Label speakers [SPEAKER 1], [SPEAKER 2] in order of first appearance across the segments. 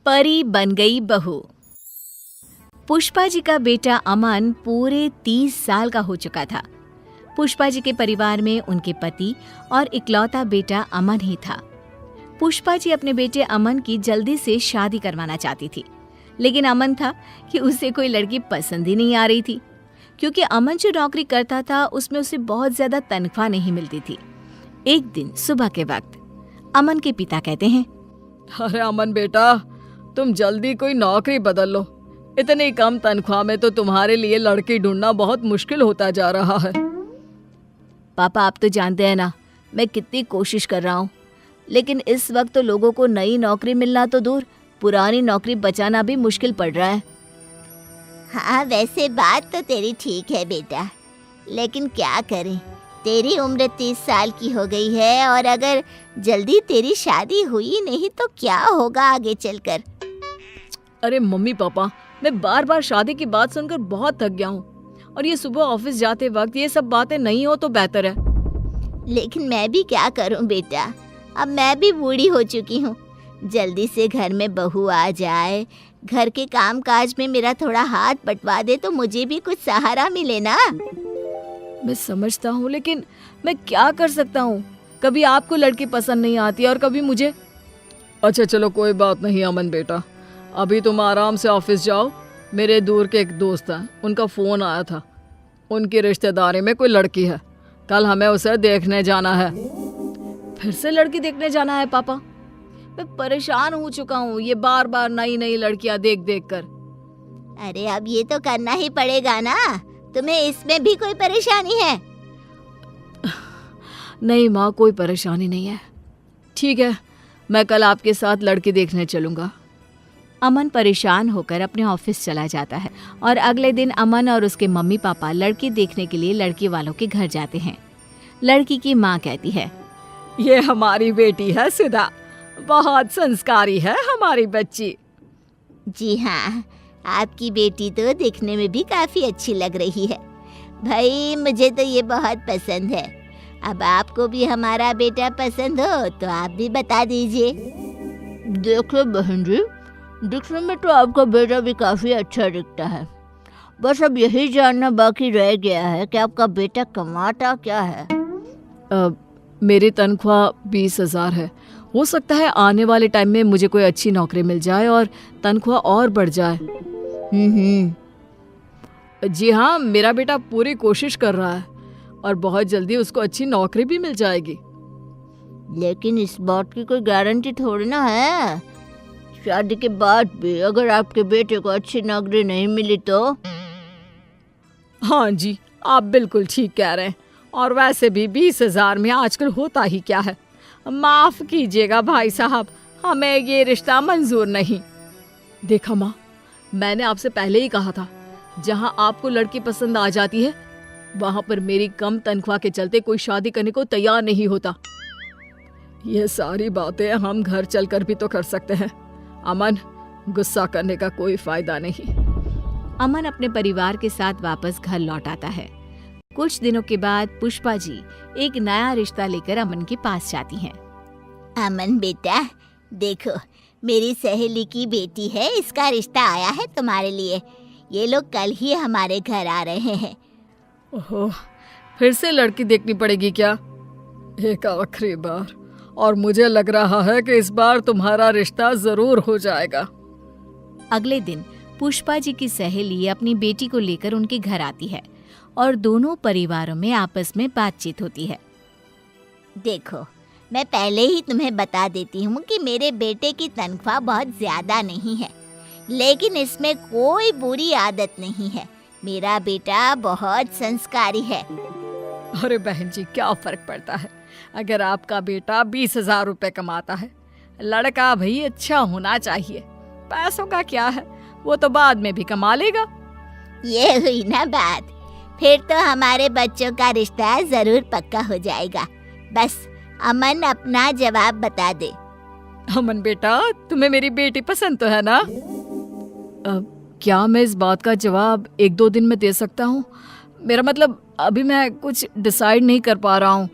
[SPEAKER 1] परी बन गई बहू। पुष्पा जी का बेटा अमन पूरे 30 साल का हो चुका था। पुष्पा जी के परिवार में उनके पति और इकलौता बेटा अमन ही था। पुष्पा जी अपने बेटे अमन की जल्दी से शादी करवाना चाहती थी, लेकिन अमन था कि उसे कोई लड़की पसंद ही नहीं आ रही थी, क्योंकि अमन जो नौकरी करता था उसमें उसे बहुत ज्यादा तनख्वाह नहीं मिलती थी। एक दिन सुबह के वक्त अमन के पिता कहते हैं,
[SPEAKER 2] अरे अमन बेटा, तुम जल्दी कोई नौकरी बदल लो। इतनी कम तनख्वाह में तो तुम्हारे लिए लड़की ढूंढना बहुत मुश्किल होता जा रहा है।
[SPEAKER 1] पापा आप तो जानते हैं ना मैं कितनी कोशिश कर रहा हूँ, लेकिन इस वक्त तो लोगों को नई नौकरी मिलना तो दूर, पुरानी नौकरी बचाना भी मुश्किल पड़ रहा है।
[SPEAKER 3] हाँ, वैसे बात तो तेरी ठीक है बेटा, लेकिन क्या करें, तेरी उम्र 30 साल की हो गई है और अगर जल्दी तेरी शादी हुई नहीं तो क्या होगा आगे चलकर।
[SPEAKER 2] अरे मम्मी पापा, मैं बार बार शादी की बात सुनकर बहुत थक गया हूँ, और ये सुबह ऑफिस जाते वक्त ये सब बातें नहीं हो तो बेहतर है।
[SPEAKER 3] लेकिन मैं भी क्या करूँ बेटा, अब मैं भी बूढ़ी हो चुकी हूँ। जल्दी से घर में बहू आ जाए, घर के काम काज में मेरा थोड़ा हाथ बंटवा दे तो मुझे भी कुछ सहारा मिले ना।
[SPEAKER 2] मैं समझता हूँ, लेकिन मैं क्या कर सकता हूँ। कभी आपको लड़की पसंद नहीं आती और कभी मुझे। अच्छा चलो कोई बात नहीं अमन बेटा, अभी तुम आराम से ऑफिस जाओ। मेरे दूर के एक दोस्त हैं, उनका फ़ोन आया था, उनकी रिश्तेदारी में कोई लड़की है, कल हमें उसे देखने जाना है। फिर से लड़की देखने जाना है पापा? मैं परेशान हो चुका हूँ ये बार बार नई नई लड़कियां देख देख कर।
[SPEAKER 3] अरे अब ये तो करना ही पड़ेगा ना, तुम्हें इसमें भी कोई परेशानी है?
[SPEAKER 2] नहीं माँ, कोई परेशानी नहीं है। ठीक है, मैं कल आपके साथ लड़की देखने चलूँगा।
[SPEAKER 1] अमन परेशान होकर अपने ऑफिस चला जाता है और अगले दिन अमन और उसके मम्मी पापा लड़की देखने के लिए लड़की वालों के घर जाते हैं। लड़की की माँ कहती है,
[SPEAKER 2] ये हमारी बेटी है सुधा, बहुत संस्कारी है हमारी बच्ची।
[SPEAKER 3] जी हाँ, आपकी बेटी तो दिखने में भी काफ़ी अच्छी लग रही है। भाई मुझे तो ये बहुत पसंद है। अब आपको भी हमारा बेटा पसंद हो तो आप भी बता दीजिए।
[SPEAKER 4] देखो बहन जी, दिखने में तो आपका बेटा भी काफ़ी अच्छा दिखता है, बस अब यही जानना बाकी रह गया है कि आपका बेटा कमाता क्या है।
[SPEAKER 2] मेरी तनख्वाह 20,000 है। हो सकता है आने वाले टाइम में मुझे कोई अच्छी नौकरी मिल जाए और तनख्वाह और बढ़ जाए। जी हाँ, मेरा बेटा पूरी कोशिश कर रहा है और बहुत जल्दी उसको अच्छी नौकरी भी मिल जाएगी।
[SPEAKER 4] लेकिन इस बात की कोई गारंटी थोड़ी ना है, शादी के बाद भी अगर आपके बेटे को अच्छी नौकरी नहीं मिली तो।
[SPEAKER 2] हाँ जी, आप बिल्कुल ठीक कह रहे हैं, और वैसे भी 20,000 में आजकल होता ही क्या है। माफ कीजिएगा भाई साहब, हमें ये रिश्ता मंजूर नहीं। देखा माँ, मैंने आपसे पहले ही कहा था, जहाँ आपको लड़की पसंद आ जाती है वहाँ पर मेरी कम तनख्वाह के चलते कोई शादी करने को तैयार नहीं होता। ये सारी बातें हम घर चलकर भी तो कर सकते हैं। अमन, गुस्सा करने का कोई फायदा नहीं।
[SPEAKER 1] अमन अपने परिवार के साथ वापस घर लौट आता है। कुछ दिनों के बाद पुष्पा जी एक नया रिश्ता लेकर अमन के पास जाती हैं।
[SPEAKER 3] अमन बेटा, देखो मेरी सहेली की बेटी है, इसका रिश्ता आया है तुम्हारे लिए। ये लोग कल ही हमारे घर आ रहे हैं।
[SPEAKER 2] ओहो, फिर से लड़की देखनी पड़ेगी क्या? एक आखिरी बार, और मुझे लग रहा है कि इस बार तुम्हारा रिश्ता जरूर हो जाएगा।
[SPEAKER 1] अगले दिन पुष्पा जी की सहेली अपनी बेटी को लेकर उनके घर आती है और दोनों परिवारों में आपस में बातचीत होती है।
[SPEAKER 3] देखो, मैं पहले ही तुम्हें बता देती हूँ कि मेरे बेटे की तनख्वाह बहुत ज्यादा नहीं है, लेकिन इसमें कोई बुरी आदत नहीं है। मेरा बेटा बहुत संस्कारी है।
[SPEAKER 2] अरे बहन जी, क्या फर्क पड़ता है अगर आपका बेटा 20,000 रुपए कमाता है। लड़का भाई अच्छा होना चाहिए, पैसों का क्या है, वो तो बाद में भी कमा लेगा।
[SPEAKER 3] ये हुई ना बात, फिर तो हमारे बच्चों का रिश्ता जरूर पक्का हो जाएगा। बस अमन अपना जवाब बता दे।
[SPEAKER 2] अमन बेटा, तुम्हें मेरी बेटी पसंद तो है ना? क्या मैं इस बात का जवाब 1-2 दिन में दे सकता हूँ? मेरा मतलब अभी मैं कुछ डिसाइड नहीं कर पा रहा हूँ।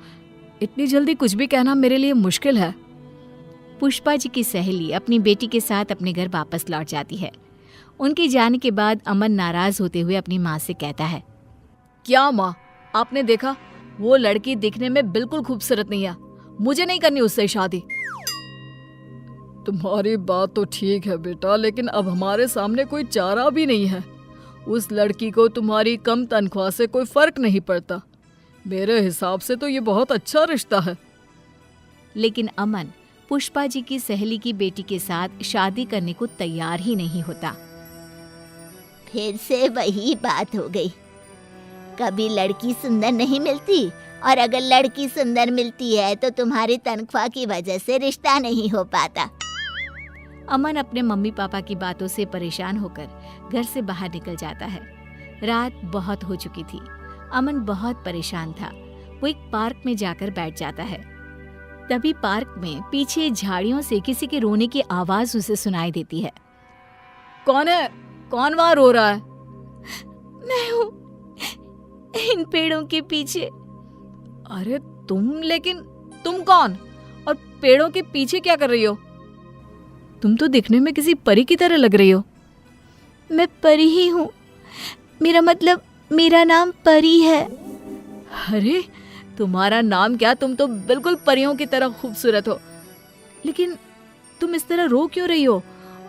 [SPEAKER 2] इतनी जल्दी कुछ भी कहना मेरे लिए मुश्किल है।
[SPEAKER 1] पुष्पा जी की सहेली अपनी बेटी के साथ अपने घर वापस लौट जाती है। उनके जाने के बाद अमन नाराज होते हुए अपनी माँ से कहता है,
[SPEAKER 2] क्या माँ, आपने देखा वो लड़की दिखने में बिल्कुल खूबसूरत नहीं है, मुझे नहीं करनी उससे शादी। तुम्हारी बात तो ठीक है बेटा, लेकिन अब हमारे सामने कोई चारा भी नहीं है। उस लड़की को तुम्हारी कम तनख्वाह से कोई फर्क नहीं पड़ता। मेरे हिसाब से तो ये बहुत अच्छा रिश्ता है।
[SPEAKER 1] लेकिन अमन पुष्पा जी की सहेली की बेटी के साथ शादी करने को तैयार ही नहीं होता।
[SPEAKER 3] फिर से वही बात हो गई। कभी लड़की सुंदर नहीं मिलती, और अगर लड़की सुंदर मिलती है तो तुम्हारी तनख्वाह की वजह से रिश्ता नहीं हो पाता।
[SPEAKER 1] अमन अपने मम्मी पापा की बातों से परेशान होकर घर से बाहर निकल जाता है। रात बहुत हो चुकी थी। अमन बहुत परेशान था। वो एक पार्क में जाकर बैठ जाता है। तभी पार्क में पीछे झाड़ियों से किसी के रोने की आवाज उसे सुनाई देती है।
[SPEAKER 2] कौन है? कौन वहां रो रहा है?
[SPEAKER 1] मैं हूँ, इन पेड़ों के पीछे।
[SPEAKER 2] अरे लेकिन तुम कौन और पेड़ों के पीछे क्या कर रही हो? तुम तो दिखने में किसी परी की तरह लग रही हो।
[SPEAKER 1] मैं परी ही हूँ, मेरा नाम परी है।
[SPEAKER 2] अरे तुम्हारा नाम क्या? तुम तो बिल्कुल परियों की तरह खूबसूरत हो। लेकिन तुम इस तरह रो क्यों रही हो?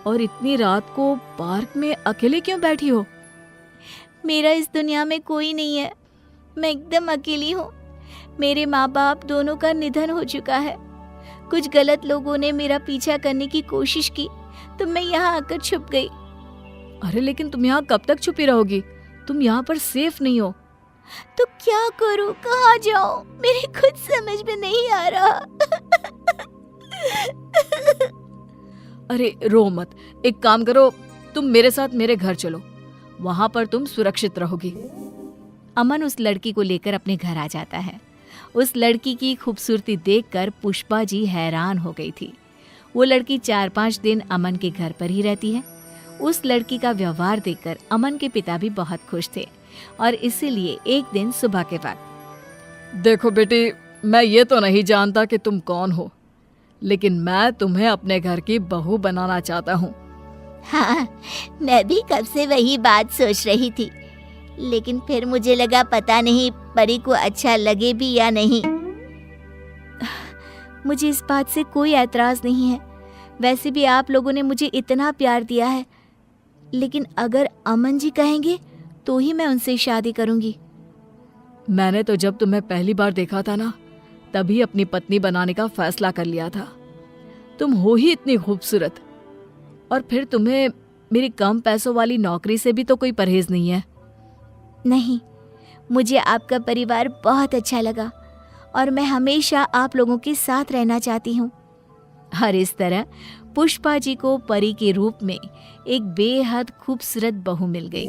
[SPEAKER 2] और इतनी रात को पार्क में अकेले क्यों बैठी हो?
[SPEAKER 1] मेरा इस दुनिया में कोई नहीं है, मैं एकदम अकेली हूँ। मेरे माँ बाप दोनों का निधन हो चुका है। कुछ गलत लोगों ने मेरा पीछा करने की कोशिश की तो मैं यहाँ आकर छुप गई।
[SPEAKER 2] अरे लेकिन तुम यहाँ कब तक छुपी रहोगी? तुम यहाँ पर सेफ नहीं हो।
[SPEAKER 1] तो क्या करूँ, कहाँ जाऊँ, मेरे खुद समझ में नहीं आ रहा।
[SPEAKER 2] अरे रो मत, एक काम करो, तुम मेरे साथ मेरे घर चलो, वहां पर तुम सुरक्षित रहोगी।
[SPEAKER 1] अमन उस लड़की को लेकर अपने घर आ जाता है। उस लड़की की खूबसूरती देखकर पुष्पा जी हैरान हो गई थी। वो लड़की 4-5 दिन अमन के घर पर ही रहती है। उस लड़की का व्यवहार देखकर अमन के पिता भी बहुत खुश थे और इसीलिए एक दिन सुबह के वक्त,
[SPEAKER 2] देखो बेटी, मैं ये तो नहीं जानता कि तुम कौन हो, लेकिन मैं तुम्हें अपने घर की बहू बनाना चाहता हूँ।
[SPEAKER 3] हाँ, मैं भी कब से वही बात सोच रही थी, लेकिन फिर मुझे लगा पता नहीं परी को अच्छा लगे भी या नहीं।
[SPEAKER 1] मुझे इस बात से कोई ऐतराज नहीं है। वैसे भी आप लोगों ने मुझे इतना प्यार दिया है, लेकिन अगर अमन जी कहेंगे तो ही मैं उनसे शादी करूंगी।
[SPEAKER 2] मैंने तो जब तुम्हें पहली बार देखा था ना, तभी अपनी पत्नी बनाने का फैसला कर लिया था। तुम हो ही इतनी खूबसूरत, और फिर तुम्हें मेरी कम पैसों वाली नौकरी से भी तो कोई परहेज नहीं है।
[SPEAKER 1] नहीं, मुझे आपका परिवार बहुत अच्छा लगा और मैं हमेशा आप लोगों के साथ रहना चाहती हूँ। और इस तरह पुष्पा जी को परी के रूप में एक बेहद खूबसूरत बहू मिल गई।